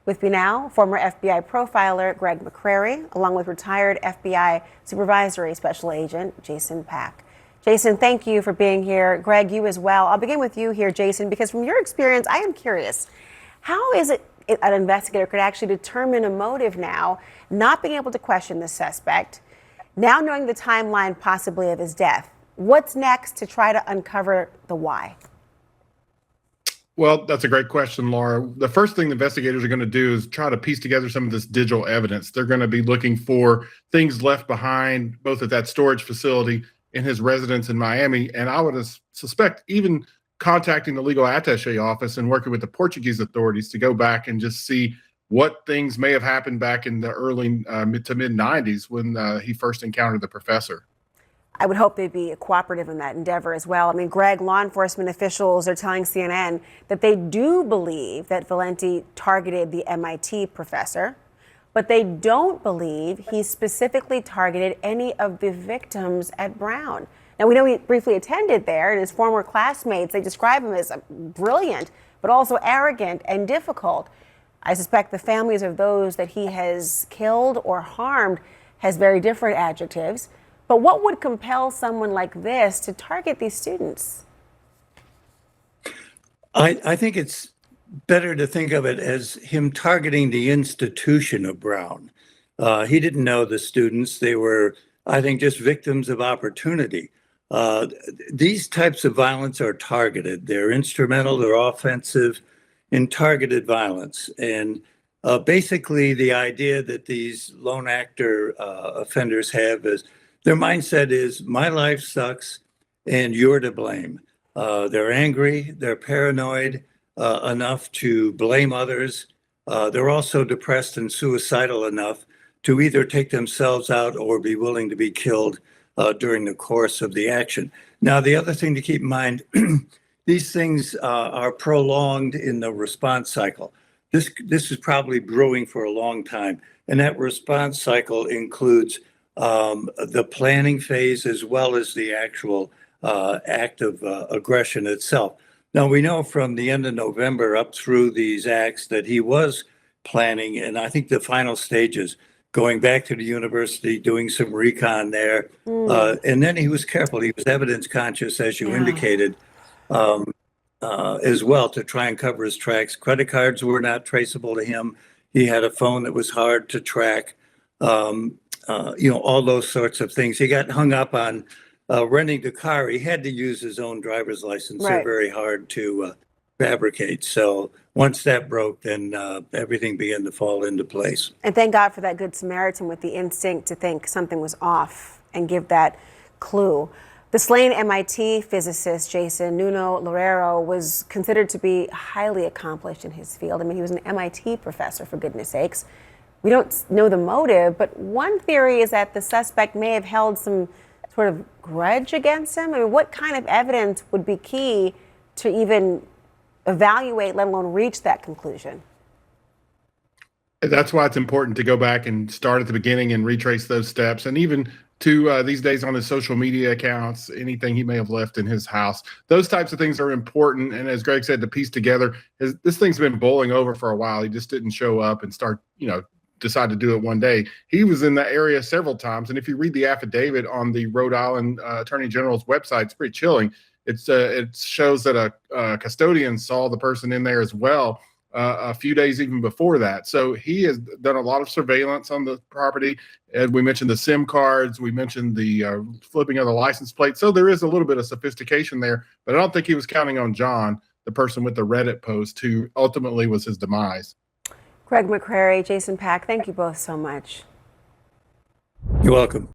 With me now, former FBI profiler Greg McCrary, along with retired FBI Supervisory Special Agent Jason Pack. Jason, thank you for being here. Greg, you as well. I'll begin with you here, Jason, because from your experience, I am curious, how is it an investigator could actually determine a motive now, not being able to question the suspect, now knowing the timeline possibly of his death? What's next to try to uncover the why? Well, that's a great question, Laura. The first thing the investigators are going to do is try to piece together some of this digital evidence. They're going to be looking for things left behind, both at that storage facility in his residence in Miami, and I would suspect even contacting the legal attaché office and working with the Portuguese authorities to go back and just see what things may have happened back in the early mid to mid 90s when he first encountered the professor. I would hope they'd be cooperative in that endeavor as well. I mean, Greg, law enforcement officials are telling CNN that they do believe that Valenti targeted the MIT professor, but they don't believe he specifically targeted any of the victims at Brown. Now, we know he briefly attended there, and his former classmates, they describe him as brilliant, but also arrogant and difficult. I suspect the families of those that he has killed or harmed has very different adjectives. But what would compel someone like this to target these students? I think it's better to think of it as him targeting the institution of Brown. He didn't know the students. They were, I think, just victims of opportunity. These types of violence are targeted. They're instrumental, they're offensive in targeted violence. And basically the idea that these lone actor offenders have is their mindset is, my life sucks and you're to blame. They're angry, they're paranoid enough to blame others. They're also depressed and suicidal enough to either take themselves out or be willing to be killed during the course of the action. Now, the other thing to keep in mind, these things are prolonged in the response cycle. This is probably brewing for a long time, and that response cycle includes the planning phase as well as the actual act of aggression itself. Now, we know from the end of November up through these acts that he was planning, and I think the final stages, going back to the university, doing some recon there. And then he was careful. He was evidence conscious, as you indicated, as well, to try and cover his tracks. Credit cards were not traceable to him. He had a phone that was hard to track. All those sorts of things. He got hung up on renting the car. He had to use his own driver's license. Right. They're very hard to fabricate. So once that broke, then everything began to fall into place. And thank God for that Good Samaritan with the instinct to think something was off and give that clue. The slain MIT physicist, Jason Nuno Loureiro, was considered to be highly accomplished in his field. I mean, he was an MIT professor, for goodness sakes. We don't know the motive, but one theory is that the suspect may have held some sort of grudge against him. I mean, what kind of evidence would be key to even evaluate, let alone reach that conclusion? That's why it's important to go back and start at the beginning and retrace those steps. And even to these days on his social media accounts, anything he may have left in his house, those types of things are important. And as Greg said, to piece together, this thing's been boiling over for a while. He just didn't show up and decide to do it one day. He was in the area several times. And if you read the affidavit on the Rhode Island Attorney General's website, it's pretty chilling. It shows that a custodian saw the person in there as well a few days even before that. So he has done a lot of surveillance on the property. And we mentioned the SIM cards. We mentioned the flipping of the license plate. So there is a little bit of sophistication there. But I don't think he was counting on John, the person with the Reddit post, who ultimately was his demise. Greg McCrary, Jason Pack, thank you both so much. You're welcome.